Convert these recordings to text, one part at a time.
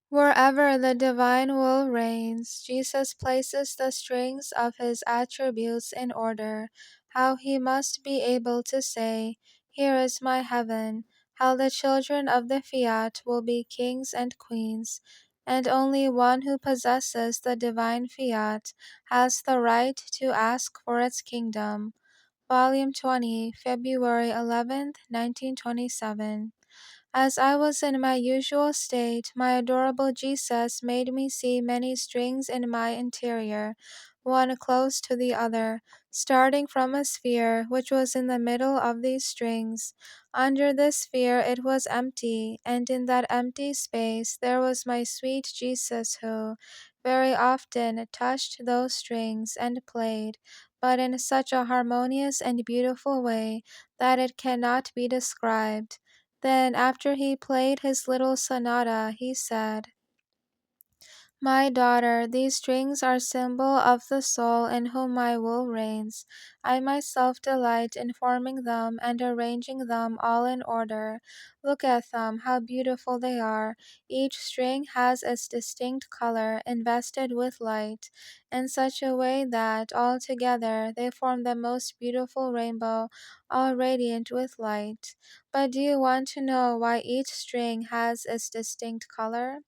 Wherever the divine will reigns, Jesus places the strings of his attributes in order. How he must be able to say, "Here is my heaven," how the children of the Fiat will be kings and queens, and only one who possesses the divine Fiat has the right to ask for its kingdom. Volume 20, February 11th, 1927. As I was in my usual state, my adorable Jesus made me see many strings in my interior, one close to the other, starting from a sphere which was in the middle of these strings. Under this sphere it was empty, and in that empty space there was my sweet Jesus who, very often, touched those strings and played, but in such a harmonious and beautiful way that it cannot be described. Then, after he played his little sonata, he said, "My daughter, these strings are symbol of the soul in whom my will reigns. I myself delight in forming them and arranging them all in order. Look at them, how beautiful they are. Each string has its distinct color, invested with light, in such a way that, all together, they form the most beautiful rainbow, all radiant with light. But do you want to know why each string has its distinct color?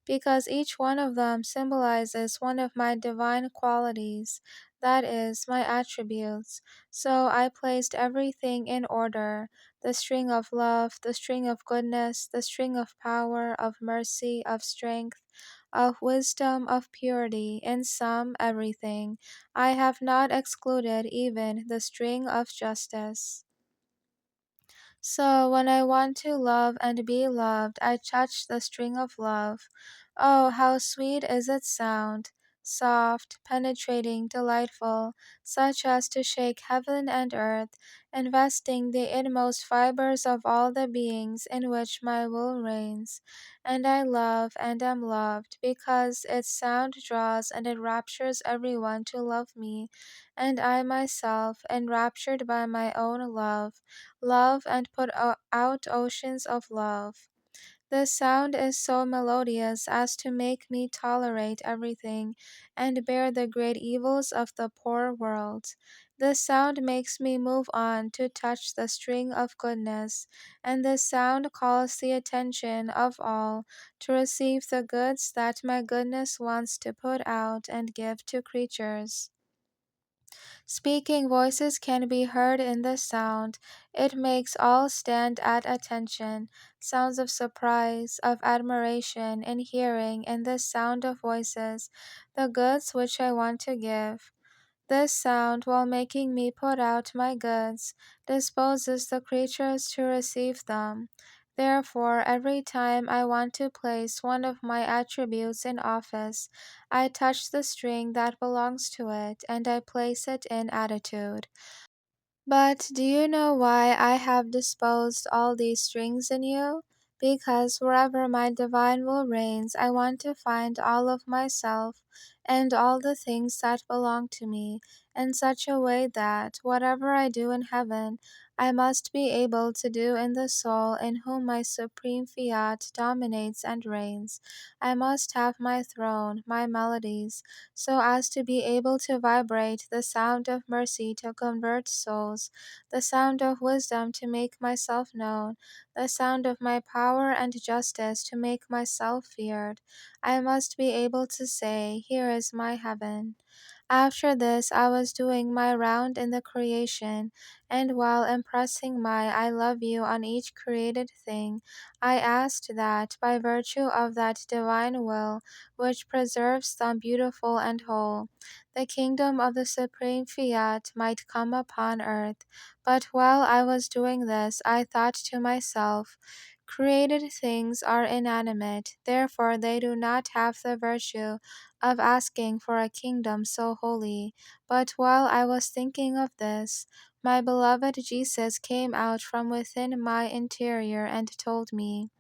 Because each one of them symbolizes one of my divine qualities, that is, my attributes. So I placed everything in order: the string of love, the string of goodness, the string of power, of mercy, of strength, of wisdom, of purity, in sum, everything. I have not excluded even the string of justice. So when I want to love and be loved, I touch the string of love. Oh, how sweet is its sound! Soft, penetrating, delightful, such as to shake heaven and earth, investing the inmost fibers of all the beings in which my will reigns. And I love and am loved, because its sound draws and enraptures everyone to love me, and I myself, enraptured by my own love, love and put out oceans of love. The sound is so melodious as to make me tolerate everything and bear the great evils of the poor world. The sound makes me move on to touch the string of goodness, and the sound calls the attention of all to receive the goods that my goodness wants to put out and give to creatures. Speaking voices can be heard in the sound. It makes all stand at attention. Sounds of surprise, of admiration, in hearing in this sound of voices, the goods which I want to give. This sound, while making me put out my goods, disposes the creatures to receive them. Therefore, every time I want to place one of my attributes in office, I touch the string that belongs to it, and I place it in attitude. But do you know why I have disposed all these strings in you? Because wherever my divine will reigns, I want to find all of myself and all the things that belong to me in such a way that, whatever I do in heaven, I must be able to do in the soul in whom my supreme fiat dominates and reigns. I must have my throne, my melodies, so as to be able to vibrate the sound of mercy to convert souls, the sound of wisdom to make myself known, the sound of my power and justice to make myself feared. I must be able to say, "Here is my heaven." After this, I was doing my round in the creation, and while impressing my "I love you" on each created thing, I asked that, by virtue of that divine will which preserves them beautiful and whole, the kingdom of the supreme fiat might come upon earth. But while I was doing this, I thought to myself, "Created things are inanimate, therefore they do not have the virtue of asking for a kingdom so holy." But while I was thinking of this, my beloved Jesus came out from within my interior and told me,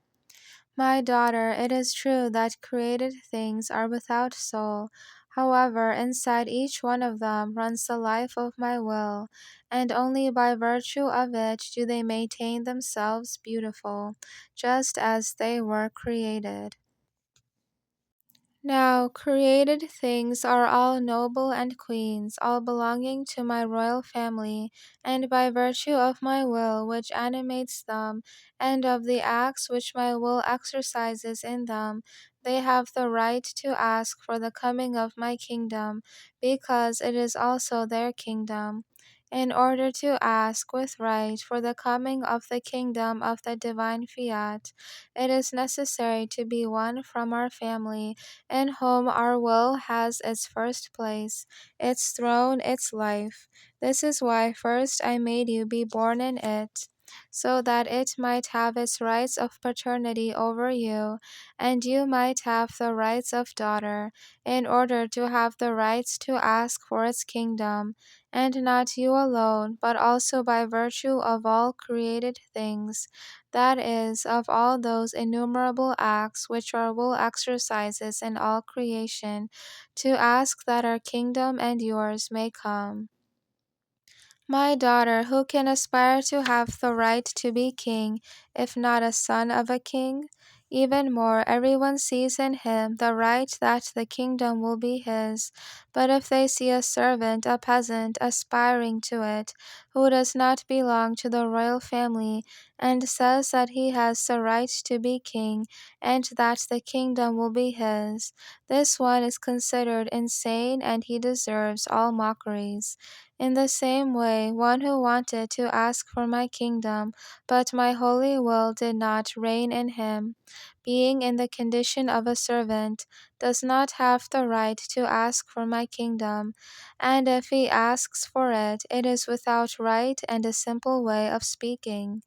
"My daughter, it is true that created things are without soul. However, inside each one of them runs the life of my will, and only by virtue of it do they maintain themselves beautiful, just as they were created." Now, created things are all noble and queens, all belonging to my royal family, and by virtue of my will which animates them, and of the acts which my will exercises in them, they have the right to ask for the coming of my kingdom, because it is also their kingdom. In order to ask with right for the coming of the kingdom of the divine Fiat, it is necessary to be one from our family in whom our will has its first place, its throne, its life. This is why first I made you be born in it, so that it might have its rights of paternity over you, and you might have the rights of daughter, in order to have the rights to ask for its kingdom, and not you alone, but also by virtue of all created things, that is, of all those innumerable acts which our will exercises in all creation, to ask that our kingdom and yours may come. My daughter, who can aspire to have the right to be king, if not a son of a king? Even more, everyone sees in him the right that the kingdom will be his. But if they see a servant, a peasant, aspiring to it, who does not belong to the royal family, and says that he has the right to be king, and that the kingdom will be his, this one is considered insane, and he deserves all mockeries. In the same way, one who wanted to ask for my kingdom, but my holy will did not reign in him, being in the condition of a servant, does not have the right to ask for my kingdom, and if he asks for it, it is without right and a simple way of speaking.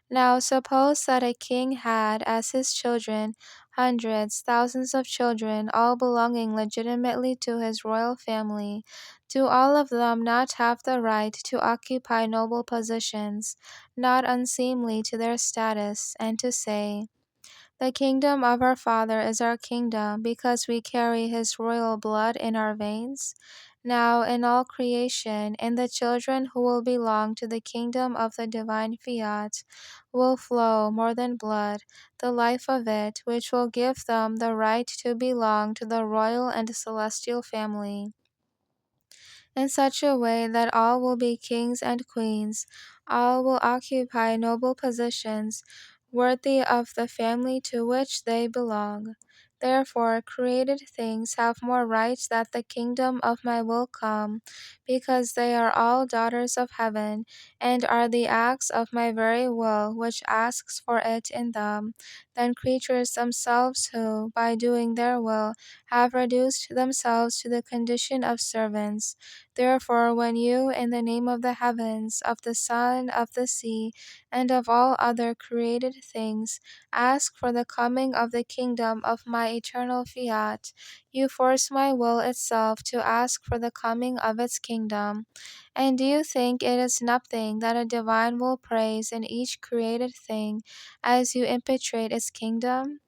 Now suppose that a king had as his children hundreds, thousands of children, all belonging legitimately to his royal family. Do all of them not have the right to occupy noble positions, not unseemly to their status, and to say, the kingdom of our Father is our kingdom, because we carry his royal blood in our veins? Now, in all creation, in the children who will belong to the kingdom of the divine Fiat, will flow more than blood, the life of it, which will give them the right to belong to the royal and celestial family in such a way that all will be kings and queens, all will occupy noble positions worthy of the family to which they belong. Therefore, created things have more right that the kingdom of my will come, because they are all daughters of heaven, and are the acts of my very will which asks for it in them, than creatures themselves who, by doing their will, have reduced themselves to the condition of servants. Therefore, when you, in the name of the heavens, of the sun, of the sea, and of all other created things, ask for the coming of the kingdom of my eternal Fiat, you force my will itself to ask for the coming of its kingdom. And do you think it is nothing that a divine will praise in each created thing as you impetrate its kingdom?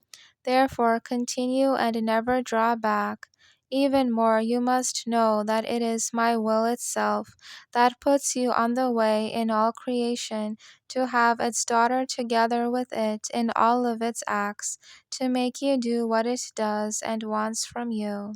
Therefore, continue and never draw back. Even more, you must know that it is my will itself that puts you on the way in all creation to have its daughter together with it in all of its acts, to make you do what it does and wants from you.